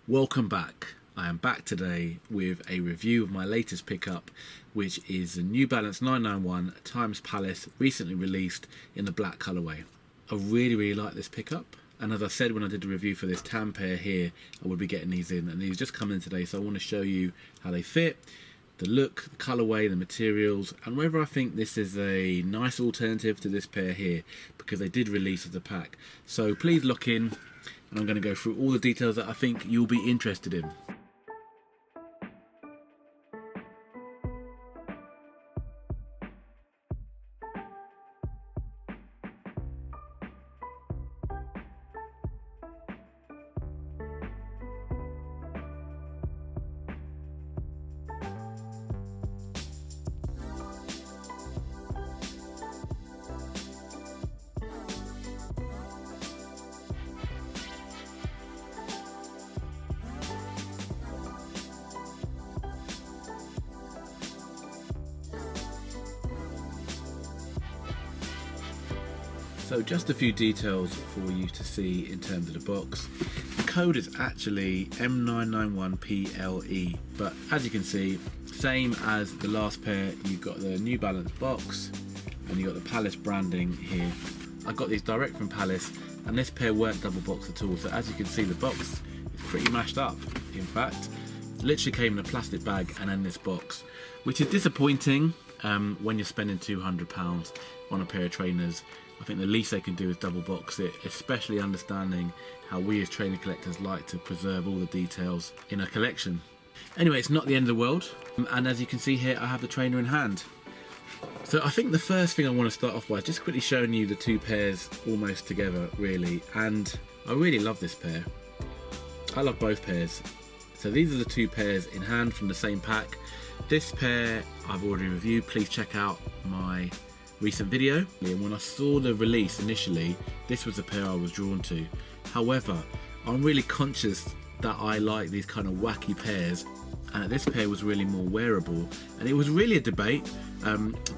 Welcome back. I am back today with a review of my latest pickup, which is the New Balance 991 Times Palace, recently released in the black colourway. I really like this pickup, and as I said when I did the review for this tan pair here, I would be getting these in, and these just come in today, so I want to show you how they fit, the look, the colourway, the materials, and whether I think this is a nice alternative to this pair here, because they did release as a pack. So please lock in, and I'm going to go through all the details that I think you'll be interested in. So just a few details for you to see in terms of the box. The code is actually M991PLE, but as you can see, same as the last pair, you've got the New Balance box and you've got the Palace branding here. I got these direct from Palace, and this pair weren't double boxed at all, so as you can see the box is pretty mashed up. In fact, literally came in a plastic bag and then this box, which is disappointing when you're spending £200 on a pair of trainers. I think the least they can do is double box it, especially understanding how we as trainer collectors like to preserve all the details in a collection. Anyway, it's not the end of the world, and as you can see here, I have the trainer in hand. So I think the first thing I want to start off by is just quickly showing you the two pairs almost together, really, and I really love this pair. I love both pairs. So these are the two pairs in hand from the same pack. This pair I've already reviewed, please check out my recent video. And when I saw the release initially, this was the pair I was drawn to. However, I'm really conscious that I like these kind of wacky pairs, and this pair was really more wearable, and it was really a debate.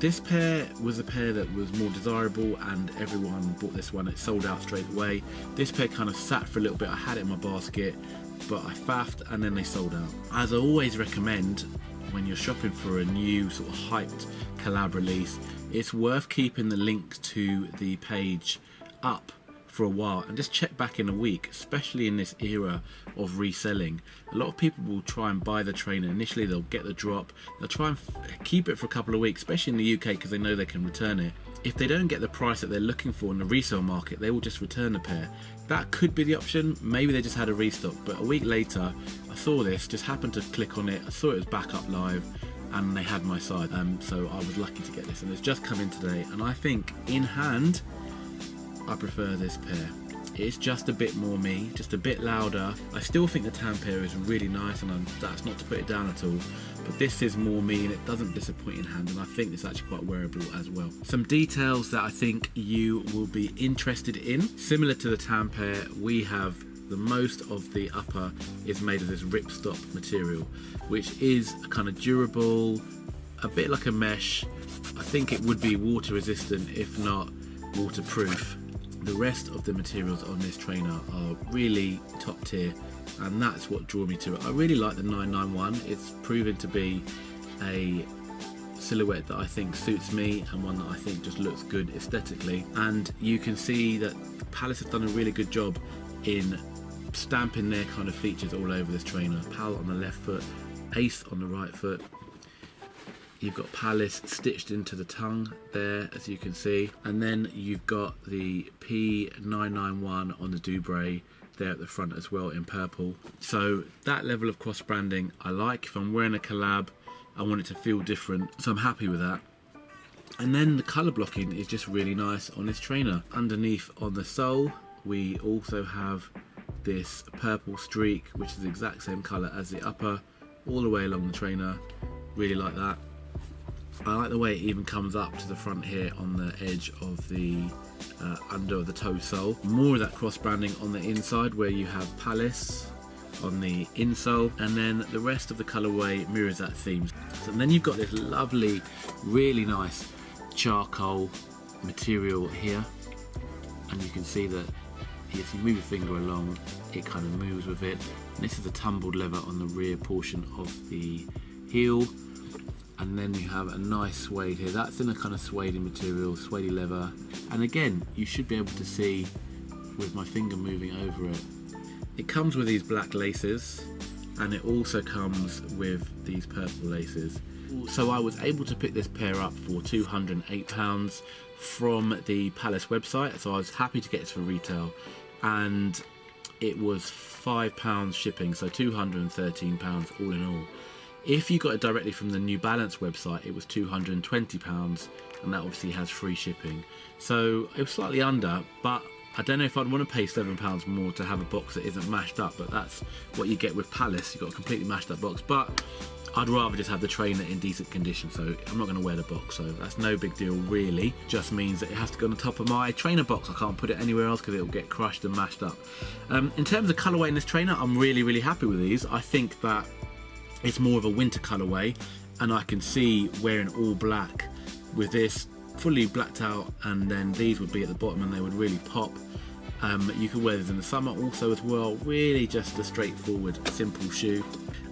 This pair was a pair that was more desirable and everyone bought this one. It sold out straight away. This pair kind of sat for a little bit. I had it in my basket, but I faffed and then they sold out. As I always recommend, when you're shopping for a new sort of hyped collab release, it's worth keeping the link to the page up for a while and just check back in a week, especially in this era of reselling. A lot of people will try and buy the trainer initially, they'll get the drop, they'll try and keep it for a couple of weeks, especially in the UK, because they know they can return it. If they don't get the price that they're looking for in the resale market, they will just return the pair. That could be the option. Maybe they just had a restock, but a week later I saw this, just happened to click on it, I saw it was back up live, and they had my side, so I was lucky to get this, and it's just come in today, and I think in hand I prefer this pair. It's just a bit more me, just a bit louder. I still think the tan pair is really nice, and that's not to put it down at all, but this is more me and it doesn't disappoint in hand, and I think it's actually quite wearable as well. Some details that I think you will be interested in. Similar to the tan pair, we have the most of the upper is made of this ripstop material, which is kind of durable, a bit like a mesh. I think it would be water resistant, if not waterproof. The rest of the materials on this trainer are really top tier, and that's what drew me to it. I really like the 991. It's proven to be a silhouette that I think suits me, and one that I think just looks good aesthetically. And you can see that Palace has done a really good job in stamping their kind of features all over this trainer. PAL on the left foot, Ace on the right foot. You've got Palace stitched into the tongue there, as you can see, and then you've got the P991 on the Dubray there at the front as well in purple. So that level of cross branding I like. If I'm wearing a collab, I want it to feel different, so I'm happy with that. And then the colour blocking is just really nice on this trainer. Underneath on the sole, we also have this purple streak, which is the exact same colour as the upper, all the way along the trainer. Really like that. I like the way it even comes up to the front here on the edge of the under of the toe sole. More of that cross branding on the inside, where you have Palace on the insole, and then the rest of the colourway mirrors that theme. And then you've got this lovely, really nice charcoal material here, and you can see that if you move your finger along, it kind of moves with it. And this is a tumbled leather on the rear portion of the heel. And then you have a nice suede here. That's in a kind of suede material, suede leather. And again, you should be able to see with my finger moving over it. It comes with these black laces, and it also comes with these purple laces. So I was able to pick this pair up for £208 from the Palace website. So I was happy to get this for retail, and it was £5 shipping, so £213 all in all. If you got it directly from the New Balance website, it was £220, and that obviously has free shipping. So it was slightly under, but I don't know if I'd want to pay £7 more to have a box that isn't mashed up, but that's what you get with Palace. You've got a completely mashed up box, but I'd rather just have the trainer in decent condition, so I'm not going to wear the box, so that's no big deal really. Just means that it has to go on the top of my trainer box. I can't put it anywhere else because it will get crushed and mashed up. In terms of colourway in this trainer, I'm really happy with these. I think that it's more of a winter colourway, and I can see wearing all black with this fully blacked out, and then these would be at the bottom and they would really pop. You could wear this in the summer also as well. Really just a straightforward, simple shoe.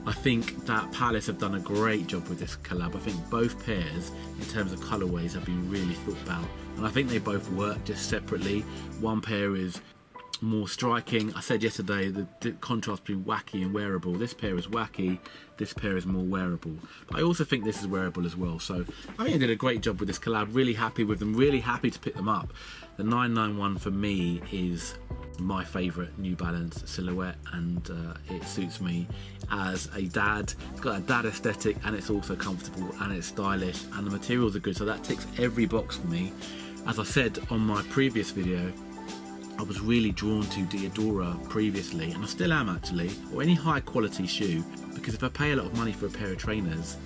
I think that Palace have done a great job with this collab. I think both pairs, in terms of colourways, have been really thought about, and I think they both work just separately. One pair is more striking. I said yesterday the contrast between wacky and wearable. This pair is wacky, this pair is more wearable. But I also think this is wearable as well. So I think I did a great job with this collab. Really happy with them, really happy to pick them up. The 991 for me is my favourite New Balance silhouette, and it suits me as a dad. It's got a dad aesthetic, and it's also comfortable and it's stylish, and the materials are good, so that ticks every box for me. As I said on my previous video, I was really drawn to Diadora previously, and I still am actually, or any high quality shoe, because if I pay a lot of money for a pair of trainers,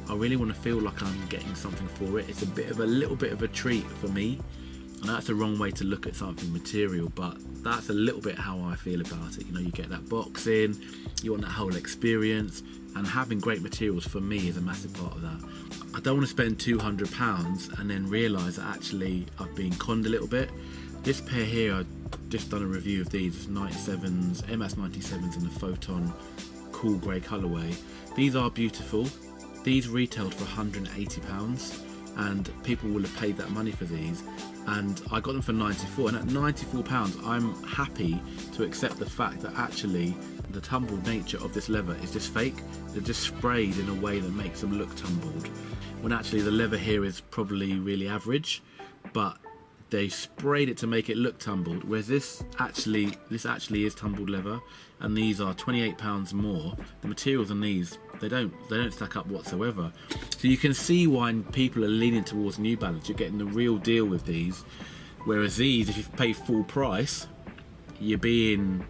I really want to feel like I'm getting something for it. It's a little bit of a treat for me, and that's the wrong way to look at something material, but that's a little bit how I feel about it. You know, you get that box in, you want that whole experience, and having great materials for me is a massive part of that. I don't want to spend £200 and then realise that actually I've been conned a little bit. This pair here, I've just done a review of these. It's 97s, MS97s in the Photon cool grey colourway. These are beautiful. These retailed for £180, and people will have paid that money for these, and I got them for £94, and at £94 I'm happy to accept the fact that actually the tumbled nature of this leather is just fake. They're just sprayed in a way that makes them look tumbled, when actually the leather here is probably really average, but they sprayed it to make it look tumbled, whereas this actually is tumbled leather, and these are £28 more. The materials on these, they don't stack up whatsoever. So you can see why people are leaning towards New Balance. You're getting the real deal with these, whereas these, if you pay full price, you're being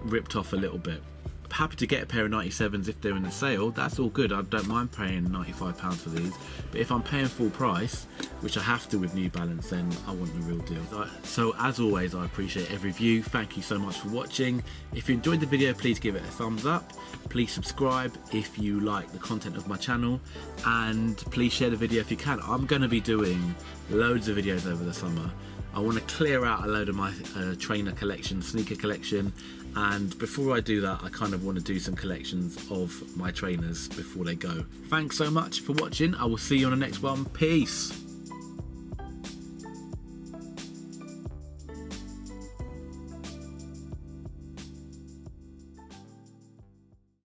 ripped off a little bit. Happy to get a pair of 97s if they're in the sale. That's all good. I don't mind paying £95 for these, but if I'm paying full price, which I have to with New Balance, then I want the real deal. So as always, I appreciate every view. Thank you so much for watching. If you enjoyed the video, please give it a thumbs up. Please subscribe if you like the content of my channel, and please share the video if you can. I'm going to be doing loads of videos over the summer. I want to clear out a load of my trainer collection, sneaker collection, and before I do that, I kind of want to do some collections of my trainers before they go. Thanks so much for watching. I will see you on the next one. Peace.